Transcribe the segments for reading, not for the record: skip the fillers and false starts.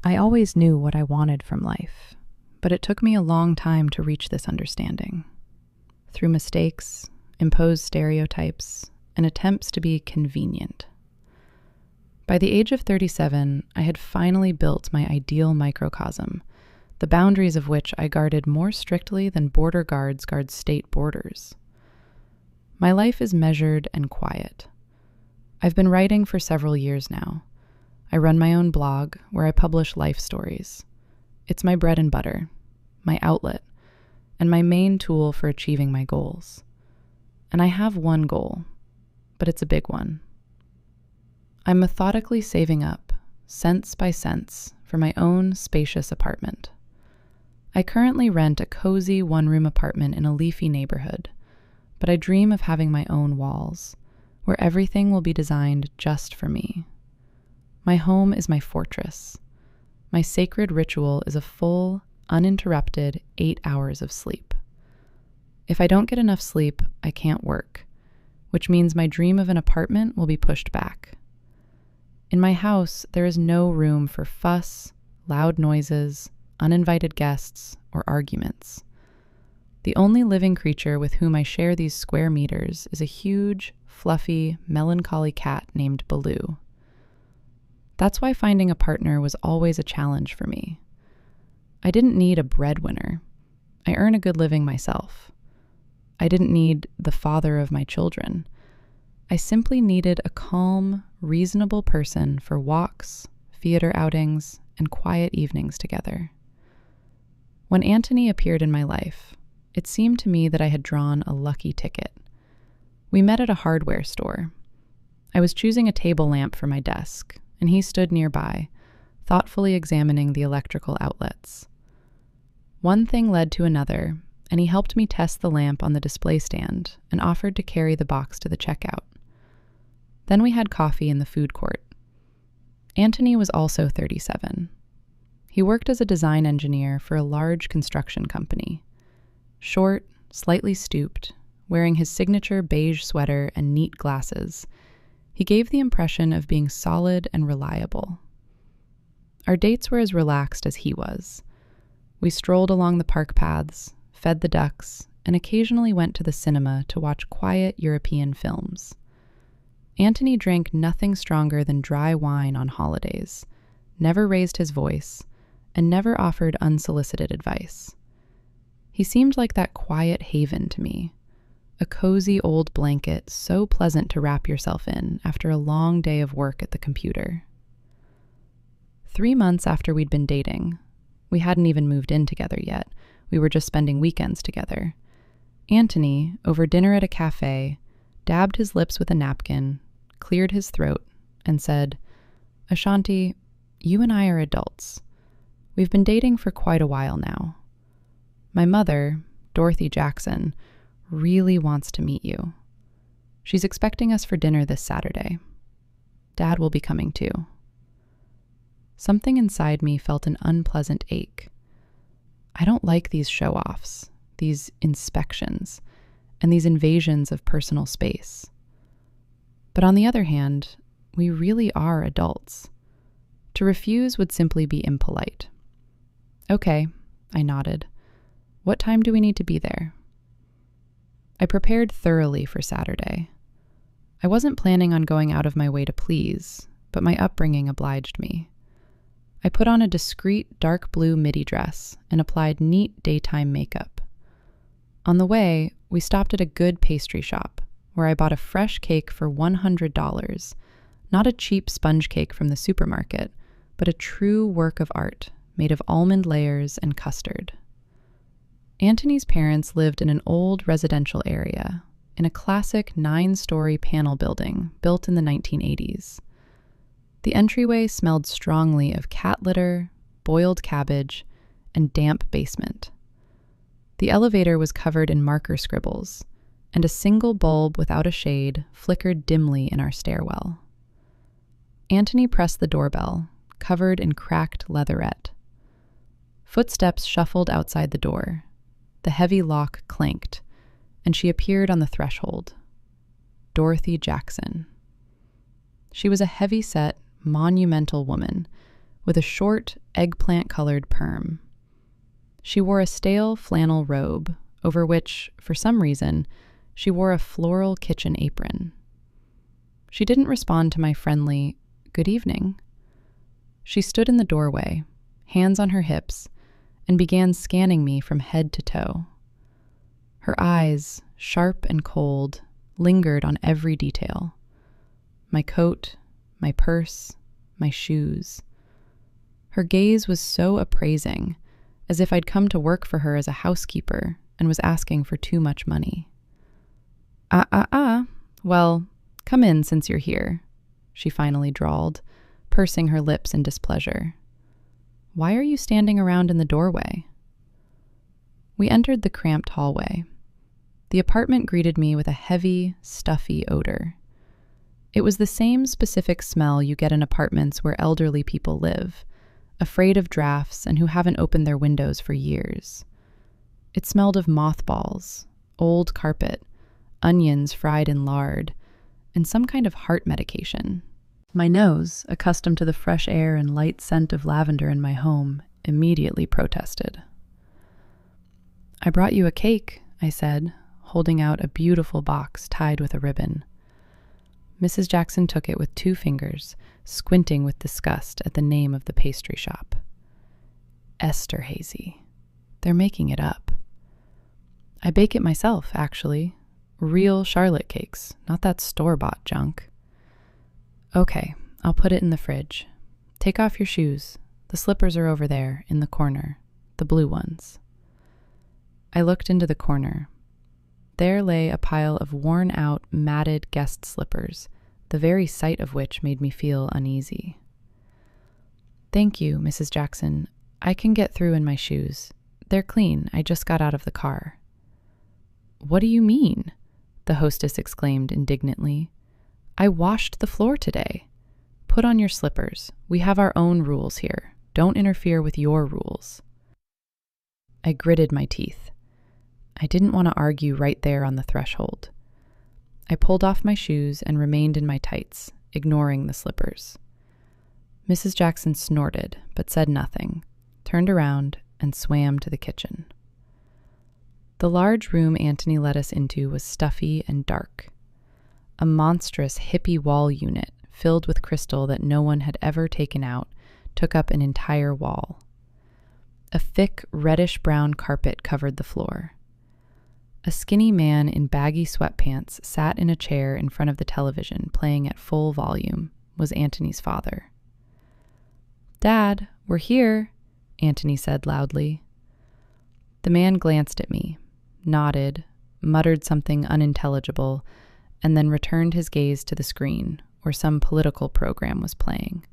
I always knew what I wanted from life, but it took me a long time to reach this understanding. Through mistakes, imposed stereotypes, and attempts to be convenient. By the age of 37, I had finally built my ideal microcosm, the boundaries of which I guarded more strictly than border guards guard state borders. My life is measured and quiet. I've been writing for several years now. I run my own blog where I publish life stories. It's my bread and butter, my outlet, and my main tool for achieving my goals. And I have one goal, but it's a big one. I'm methodically saving up, cents by cents, for my own spacious apartment. I currently rent a cozy one-room apartment in a leafy neighborhood, but I dream of having my own walls, where everything will be designed just for me. My home is my fortress. My sacred ritual is a full, uninterrupted 8 hours of sleep. If I don't get enough sleep, I can't work, which means my dream of an apartment will be pushed back. In my house, there is no room for fuss, loud noises, uninvited guests, or arguments. The only living creature with whom I share these square meters is a huge, fluffy, melancholy cat named Baloo. That's why finding a partner was always a challenge for me. I didn't need a breadwinner. I earn a good living myself. I didn't need the father of my children. I simply needed a calm, reasonable person for walks, theater outings, and quiet evenings together. When Antony appeared in my life, it seemed to me that I had drawn a lucky ticket. We met at a hardware store. I was choosing a table lamp for my desk, and he stood nearby, thoughtfully examining the electrical outlets. One thing led to another, and he helped me test the lamp on the display stand and offered to carry the box to the checkout. Then we had coffee in the food court. Antony was also 37. He worked as a design engineer for a large construction company. Short, slightly stooped, wearing his signature beige sweater and neat glasses, he gave the impression of being solid and reliable. Our dates were as relaxed as he was. We strolled along the park paths, fed the ducks, and occasionally went to the cinema to watch quiet European films. Antony drank nothing stronger than dry wine on holidays, never raised his voice, and never offered unsolicited advice. He seemed like that quiet haven to me, a cozy old blanket so pleasant to wrap yourself in after a long day of work at the computer. 3 months after we'd been dating, we hadn't even moved in together yet, we were just spending weekends together, Antony, over dinner at a cafe, dabbed his lips with a napkin, cleared his throat, and said, "Ashanti, you and I are adults. We've been dating for quite a while now. My mother, Dorothy Jackson, really wants to meet you. She's expecting us for dinner this Saturday. Dad will be coming too." Something inside me felt an unpleasant ache. I don't like these show-offs, these inspections, and these invasions of personal space. But on the other hand, we really are adults. To refuse would simply be impolite. "Okay," I nodded. "What time do we need to be there?" I prepared thoroughly for Saturday. I wasn't planning on going out of my way to please, but my upbringing obliged me. I put on a discreet dark blue midi dress and applied neat daytime makeup. On the way, we stopped at a good pastry shop, where I bought a fresh cake for $100, not a cheap sponge cake from the supermarket, but a true work of art made of almond layers and custard. Antony's parents lived in an old residential area, in a classic 9-story panel building built in the 1980s. The entryway smelled strongly of cat litter, boiled cabbage, and damp basement. The elevator was covered in marker scribbles, and a single bulb without a shade flickered dimly in our stairwell. Antony pressed the doorbell, covered in cracked leatherette. Footsteps shuffled outside the door. The heavy lock clanked, and she appeared on the threshold. Dorothy Jackson. She was a heavy-set, monumental woman, with a short, eggplant-colored perm. She wore a stale flannel robe, over which, for some reason, she wore a floral kitchen apron. She didn't respond to my friendly, "Good evening." She stood in the doorway, hands on her hips, and began scanning me from head to toe. Her eyes, sharp and cold, lingered on every detail. My coat, my purse, my shoes. Her gaze was so appraising, as if I'd come to work for her as a housekeeper and was asking for too much money. Well, come in since you're here," she finally drawled, pursing her lips in displeasure. "Why are you standing around in the doorway?" We entered the cramped hallway. The apartment greeted me with a heavy, stuffy odor. It was the same specific smell you get in apartments where elderly people live, afraid of drafts and who haven't opened their windows for years. It smelled of mothballs, old carpet, onions fried in lard, and some kind of heart medication. My nose, accustomed to the fresh air and light scent of lavender in my home, immediately protested. "I brought you a cake," I said, holding out a beautiful box tied with a ribbon. Mrs. Jackson took it with 2 fingers, squinting with disgust at the name of the pastry shop. Esterhazy. They're making it up. "I bake it myself, actually. Real Charlotte cakes, not that store-bought junk." "Okay, I'll put it in the fridge. Take off your shoes. The slippers are over there, in the corner. The blue ones." I looked into the corner. There lay a pile of worn-out, matted guest slippers, the very sight of which made me feel uneasy. "Thank you, Mrs. Jackson. I can get through in my shoes. They're clean. I just got out of the car." "What do you mean?" the hostess exclaimed indignantly. "I washed the floor today. Put on your slippers. We have our own rules here. Don't interfere with your rules." I gritted my teeth. I didn't want to argue right there on the threshold. I pulled off my shoes and remained in my tights, ignoring the slippers. Mrs. Jackson snorted, but said nothing, turned around, and swam to the kitchen. The large room Antony led us into was stuffy and dark. A monstrous hippie wall unit, filled with crystal that no one had ever taken out, took up an entire wall. A thick, reddish-brown carpet covered the floor. A skinny man in baggy sweatpants sat in a chair in front of the television, playing at full volume, was Antony's father. "Dad, we're here," Antony said loudly. The man glanced at me, nodded, muttered something unintelligible, and then returned his gaze to the screen, where some political program was playing.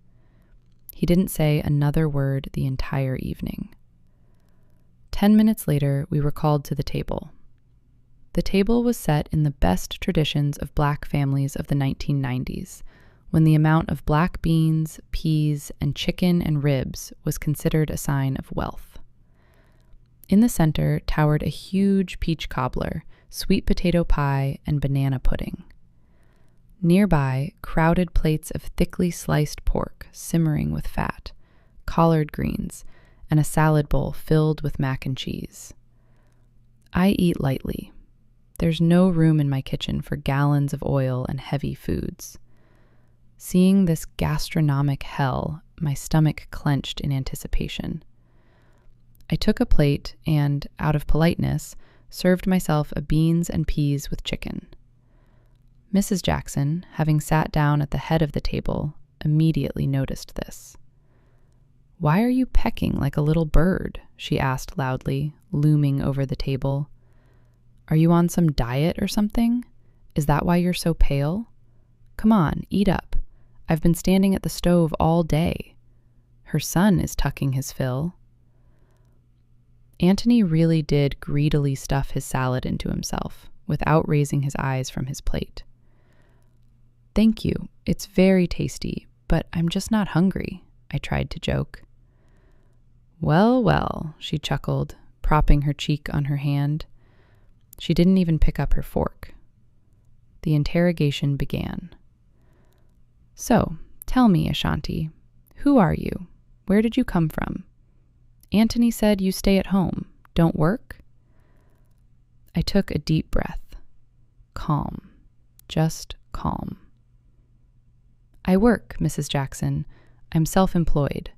He didn't say another word the entire evening. 10 minutes later, we were called to the table. The table was set in the best traditions of Black families of the 1990s, when the amount of black beans, peas, and chicken and ribs was considered a sign of wealth. In the center towered a huge peach cobbler, sweet potato pie, and banana pudding. Nearby, crowded plates of thickly sliced pork simmering with fat, collard greens, and a salad bowl filled with mac and cheese. I eat lightly. There's no room in my kitchen for gallons of oil and heavy foods. Seeing this gastronomic hell, my stomach clenched in anticipation. I took a plate and, out of politeness, served myself a beans and peas with chicken. Mrs. Jackson, having sat down at the head of the table, immediately noticed this. "Why are you pecking like a little bird?" she asked loudly, looming over the table. "Are you on some diet or something? Is that why you're so pale? Come on, eat up. I've been standing at the stove all day." Her son is tucking his fill. Antony really did greedily stuff his salad into himself, without raising his eyes from his plate. "Thank you. It's very tasty, but I'm just not hungry," I tried to joke. "Well, well," she chuckled, propping her cheek on her hand. She didn't even pick up her fork. The interrogation began. "So, tell me, Ashanti, who are you? Where did you come from? Antony said you stay at home, don't work? I took a deep breath. Calm. Just calm. I work, Mrs. Jackson. I'm self-employed.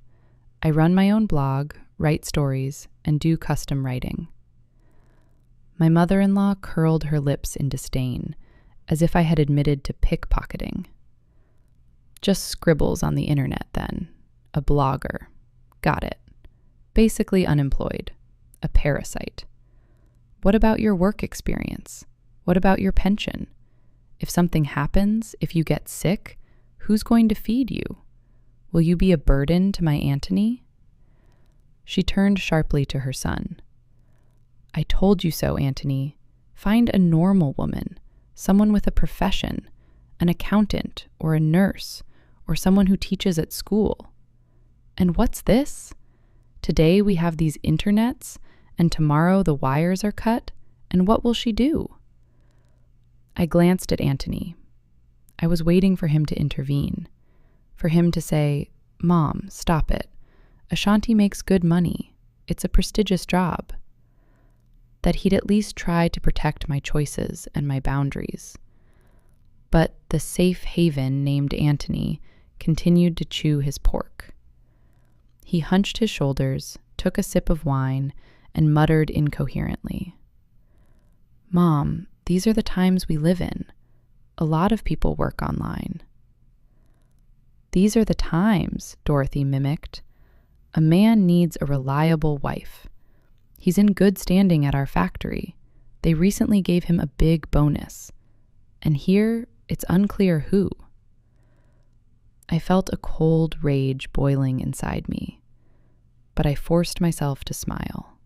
I run my own blog, write stories, and do custom writing. My mother-in-law curled her lips in disdain, as if I had admitted to pickpocketing. Just scribbles on the internet, then. A blogger. Got it. Basically unemployed. A parasite. What about your work experience? What about your pension? If something happens, if you get sick, who's going to feed you? Will you be a burden to my Antony? She turned sharply to her son. I told you so, Antony. Find a normal woman, someone with a profession, an accountant or a nurse, or someone who teaches at school. And what's this? Today we have these internets, and tomorrow the wires are cut, and what will she do? I glanced at Antony. I was waiting for him to intervene, for him to say, Mom, stop it. Ashanti makes good money. It's a prestigious job. That he'd at least try to protect my choices and my boundaries. But the safe haven named Antony continued to chew his pork. He hunched his shoulders, took a sip of wine, and muttered incoherently. Mom, these are the times we live in. A lot of people work online. These are the times, Dorothy mimicked. A man needs a reliable wife. He's in good standing at our factory. They recently gave him a big bonus. And here, it's unclear who. I felt a cold rage boiling inside me, but I forced myself to smile.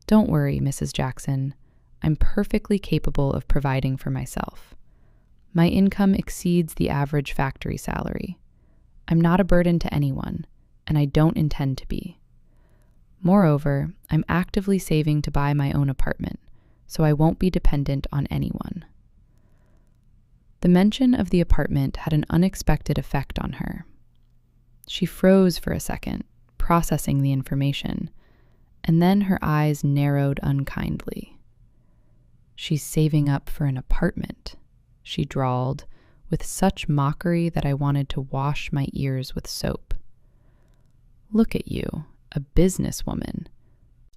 Don't worry, Mrs. Jackson. I'm perfectly capable of providing for myself. My income exceeds the average factory salary. I'm not a burden to anyone, and I don't intend to be. Moreover, I'm actively saving to buy my own apartment, so I won't be dependent on anyone. The mention of the apartment had an unexpected effect on her. She froze for a second, processing the information, and then her eyes narrowed unkindly. She's saving up for an apartment, she drawled, with such mockery that I wanted to wash my ears with soap. Look at you, a businesswoman.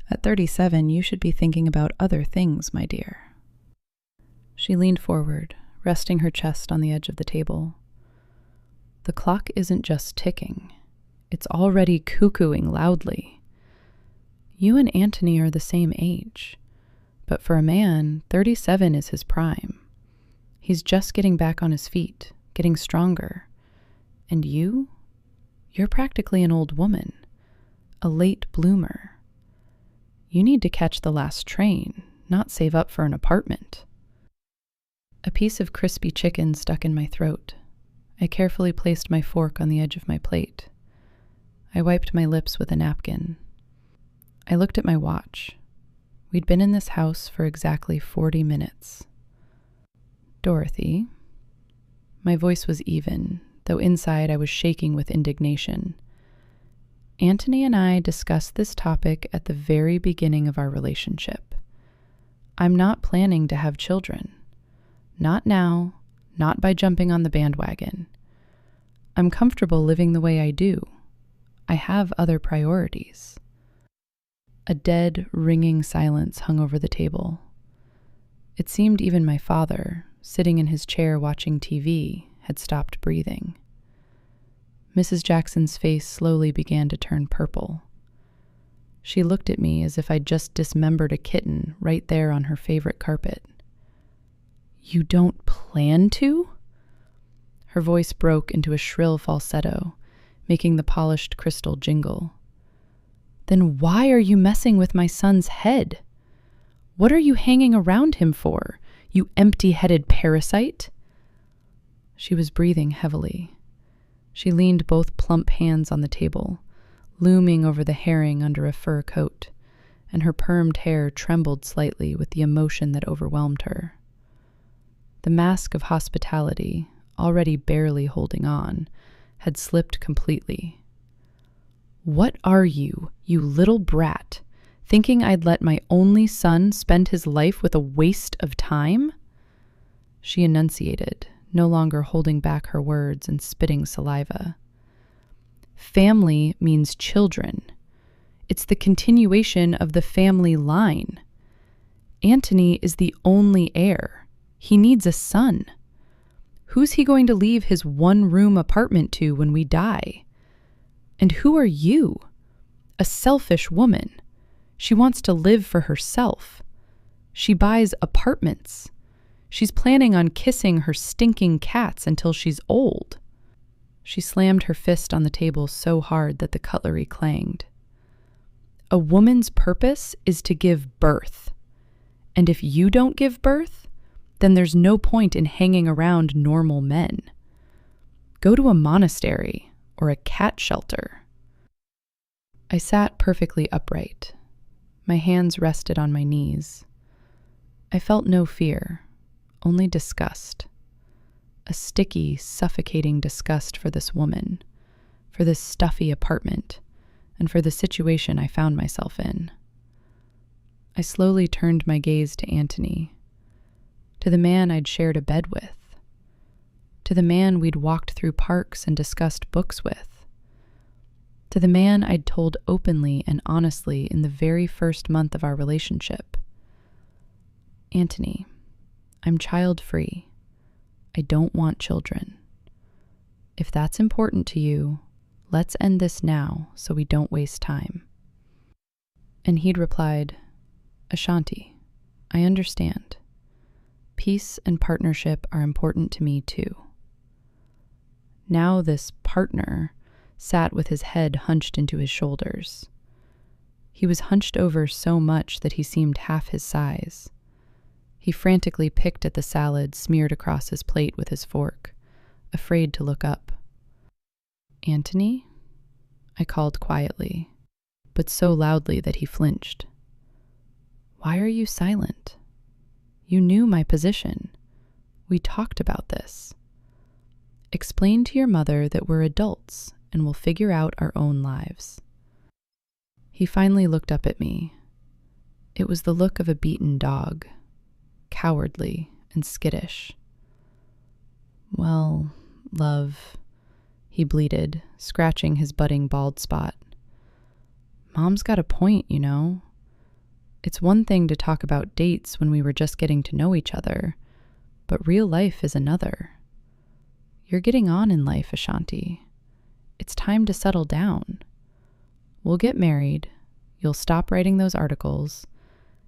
At 37, you should be thinking about other things, my dear. She leaned forward, resting her chest on the edge of the table. The clock isn't just ticking. It's already cuckooing loudly. You and Antony are the same age, but for a man, 37 is his prime. He's just getting back on his feet, getting stronger. And you? You're practically an old woman, a late bloomer. You need to catch the last train, not save up for an apartment. A piece of crispy chicken stuck in my throat. I carefully placed my fork on the edge of my plate. I wiped my lips with a napkin. I looked at my watch. We'd been in this house for exactly 40 minutes. Dorothy. My voice was even, though inside I was shaking with indignation. Antony and I discussed this topic at the very beginning of our relationship. I'm not planning to have children. Not now, not by jumping on the bandwagon. I'm comfortable living the way I do. I have other priorities. A dead, ringing silence hung over the table. It seemed even my father, sitting in his chair watching TV, had stopped breathing. Mrs. Jackson's face slowly began to turn purple. She looked at me as if I'd just dismembered a kitten right there on her favorite carpet. You don't plan to? Her voice broke into a shrill falsetto, making the polished crystal jingle. Then why are you messing with my son's head? What are you hanging around him for, you empty-headed parasite? She was breathing heavily. She leaned both plump hands on the table, looming over the herring under a fur coat, and her permed hair trembled slightly with the emotion that overwhelmed her. The mask of hospitality, already barely holding on, had slipped completely. What are you, you little brat, thinking I'd let my only son spend his life with a waste of time?" She enunciated, no longer holding back her words and spitting saliva. "Family means children. It's the continuation of the family line. Anthony is the only heir. He needs a son. Who's he going to leave his one-room apartment to when we die? And who are you? A selfish woman. She wants to live for herself. She buys apartments. She's planning on kissing her stinking cats until she's old." She slammed her fist on the table so hard that the cutlery clanged. "A woman's purpose is to give birth. And if you don't give birth, then there's no point in hanging around normal men. Go to a monastery or a cat shelter." I sat perfectly upright. My hands rested on my knees. I felt no fear, only disgust. A sticky, suffocating disgust for this woman, for this stuffy apartment, and for the situation I found myself in. I slowly turned my gaze to Anthony, to the man I'd shared a bed with, to the man we'd walked through parks and discussed books with, to the man I'd told openly and honestly in the very first month of our relationship. "Anthony, I'm child-free. I don't want children. If that's important to you, let's end this now so we don't waste time." And he'd replied, "Ashanti, I understand. Peace and partnership are important to me too." Now this partner sat with his head hunched into his shoulders. He was hunched over so much that he seemed half his size. He frantically picked at the salad smeared across his plate with his fork, afraid to look up. "Anthony?" I called quietly, but so loudly that he flinched. "Why are you silent? You knew my position. We talked about this. Explain to your mother that we're adults and we'll figure out our own lives." He finally looked up at me. It was the look of a beaten dog, cowardly and skittish. "Well, love," he bleated, scratching his budding bald spot. "Mom's got a point, you know. It's one thing to talk about dates when we were just getting to know each other, but real life is another. You're getting on in life, Ashanti. It's time to settle down. We'll get married, you'll stop writing those articles,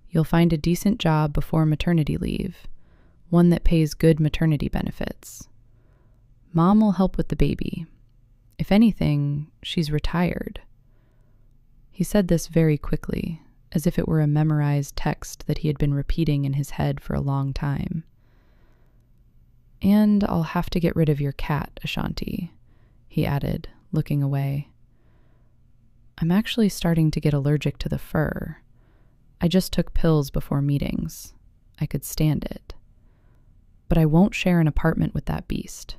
you'll find a decent job before maternity leave, one that pays good maternity benefits. Mom will help with the baby. If anything, she's retired." He said this very quickly, as if it were a memorized text that he had been repeating in his head for a long time. "And I'll have to get rid of your cat, Ashanti," he added, looking away. "I'm actually starting to get allergic to the fur. I just took pills before meetings. I could stand it. But I won't share an apartment with that beast.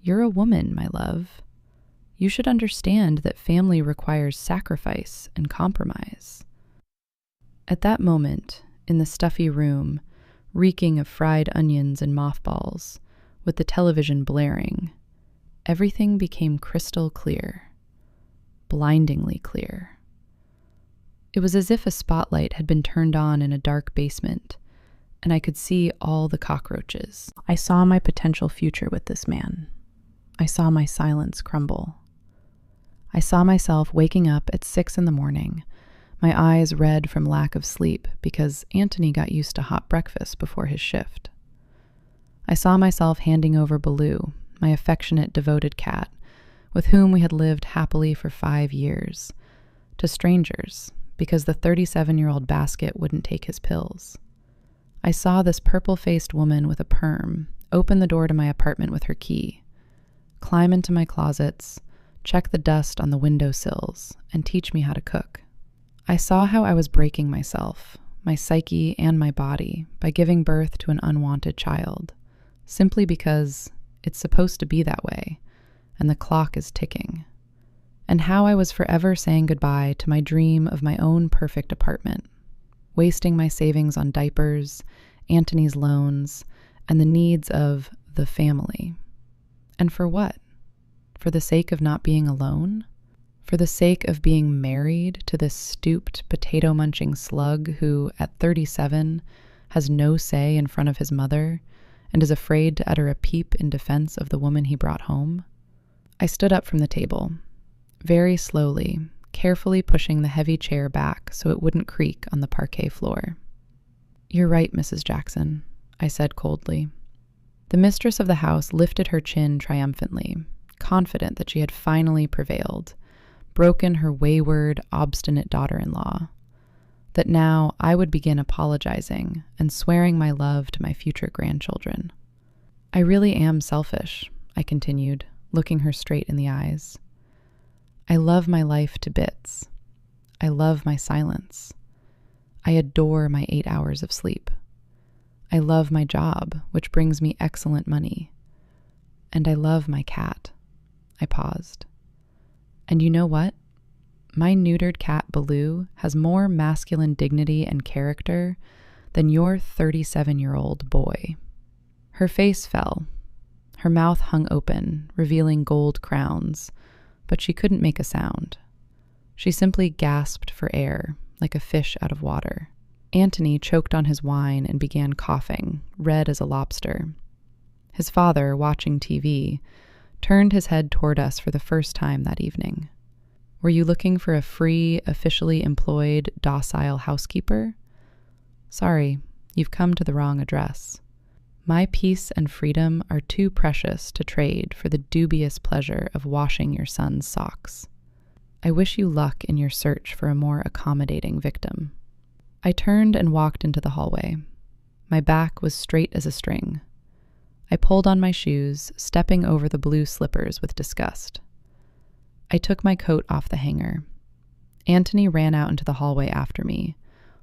You're a woman, my love. You should understand that family requires sacrifice and compromise." At that moment, in the stuffy room, reeking of fried onions and mothballs, with the television blaring, everything became crystal clear, blindingly clear. It was as if a spotlight had been turned on in a dark basement, and I could see all the cockroaches. I saw my potential future with this man. I saw my silence crumble. I saw myself waking up at 6 a.m, my eyes red from lack of sleep because Anthony got used to hot breakfast before his shift. I saw myself handing over Baloo, my affectionate, devoted cat, with whom we had lived happily for 5 years, to strangers because the 37-year-old Basket wouldn't take his pills. I saw this purple-faced woman with a perm open the door to my apartment with her key, climb into my closets, check the dust on the windowsills, and teach me how to cook. I saw how I was breaking myself, my psyche and my body, by giving birth to an unwanted child, simply because it's supposed to be that way, and the clock is ticking. and how I was forever saying goodbye to my dream of my own perfect apartment, wasting my savings on diapers, Antony's loans, and the needs of the family. And for what? For the sake of not being alone? For the sake of being married to this stooped, potato-munching slug who, at 37, has no say in front of his mother and is afraid to utter a peep in defense of the woman he brought home? I stood up from the table, very slowly, carefully pushing the heavy chair back so it wouldn't creak on the parquet floor. "You're right, Mrs. Jackson," I said coldly. The mistress of the house lifted her chin triumphantly, confident that she had finally prevailed, broken her wayward, obstinate daughter-in-law, that now I would begin apologizing and swearing my love to my future grandchildren. "I really am selfish," I continued, looking her straight in the eyes. "I love my life to bits. I love my silence. I adore my 8 hours of sleep. I love my job, which brings me excellent money. And I love my cat." I paused. "And you know what? My neutered cat, Baloo, has more masculine dignity and character than your 37-year-old boy." Her face fell. Her mouth hung open, revealing gold crowns, but she couldn't make a sound. She simply gasped for air, like a fish out of water. Antony choked on his wine and began coughing, red as a lobster. His father, watching TV, turned his head toward us for the first time that evening. "Were you looking for a free, officially employed, docile housekeeper? Sorry, you've come to the wrong address. My peace and freedom are too precious to trade for the dubious pleasure of washing your son's socks. I wish you luck in your search for a more accommodating victim." I turned and walked into the hallway. My back was straight as a string. I pulled on my shoes, stepping over the blue slippers with disgust. I took my coat off the hanger. Antony ran out into the hallway after me,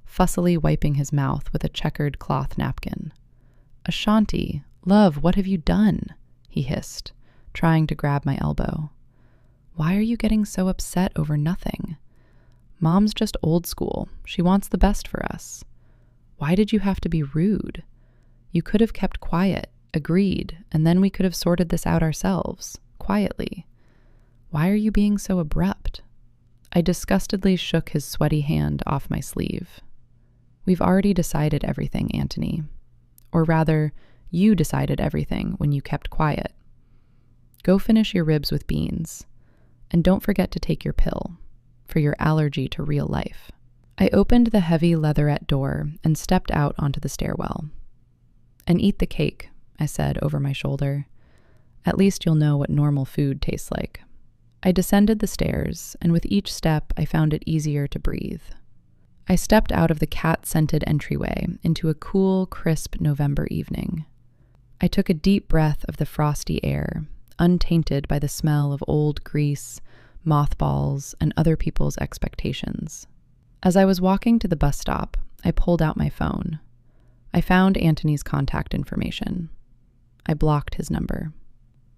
fussily wiping his mouth with a checkered cloth napkin. "Ashanti, love, what have you done?" he hissed, trying to grab my elbow. "Why are you getting so upset over nothing? Mom's just old school. She wants the best for us. Why did you have to be rude? You could have kept quiet, agreed, and then we could have sorted this out ourselves, quietly. Why are you being so abrupt?" I disgustedly shook his sweaty hand off my sleeve. "We've already decided everything, Antony. Or rather, you decided everything when you kept quiet. Go finish your ribs with beans. And don't forget to take your pill for your allergy to real life." I opened the heavy leatherette door and stepped out onto the stairwell. "And eat the cake," I said over my shoulder. "At least you'll know what normal food tastes like." I descended the stairs, and with each step I found it easier to breathe. I stepped out of the cat-scented entryway into a cool, crisp November evening. I took a deep breath of the frosty air, untainted by the smell of old grease, mothballs, and other people's expectations. As I was walking to the bus stop, I pulled out my phone. I found Antony's contact information. I blocked his number.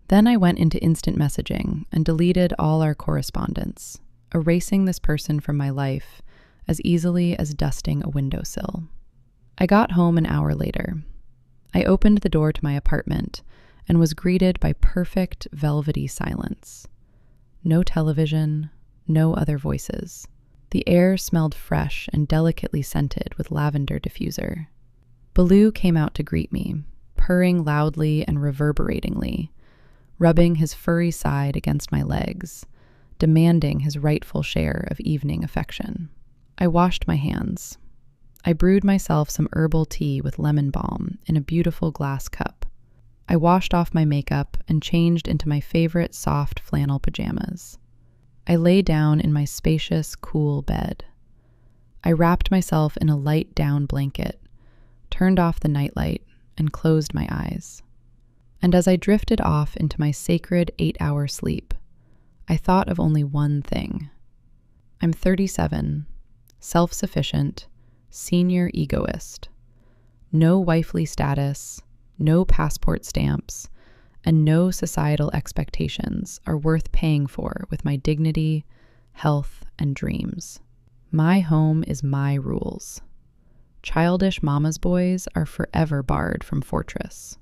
Then I went into instant messaging and deleted all our correspondence, erasing this person from my life as easily as dusting a windowsill. I got home an hour later. I opened the door to my apartment and was greeted by perfect, velvety silence. No television, no other voices. The air smelled fresh and delicately scented with lavender diffuser. Baloo came out to greet me, purring loudly and reverberatingly, rubbing his furry side against my legs, demanding his rightful share of evening affection. I washed my hands. I brewed myself some herbal tea with lemon balm in a beautiful glass cup. I washed off my makeup and changed into my favorite soft flannel pajamas. I lay down in my spacious, cool bed. I wrapped myself in a light down blanket, turned off the nightlight, and closed my eyes. And as I drifted off into my sacred 8-hour sleep, I thought of only one thing. I'm 37, self-sufficient, senior egoist. No wifely status, no passport stamps, and no societal expectations are worth paying for with my dignity, health, and dreams. My home is my rules. Childish mama's boys are forever barred from Fortress.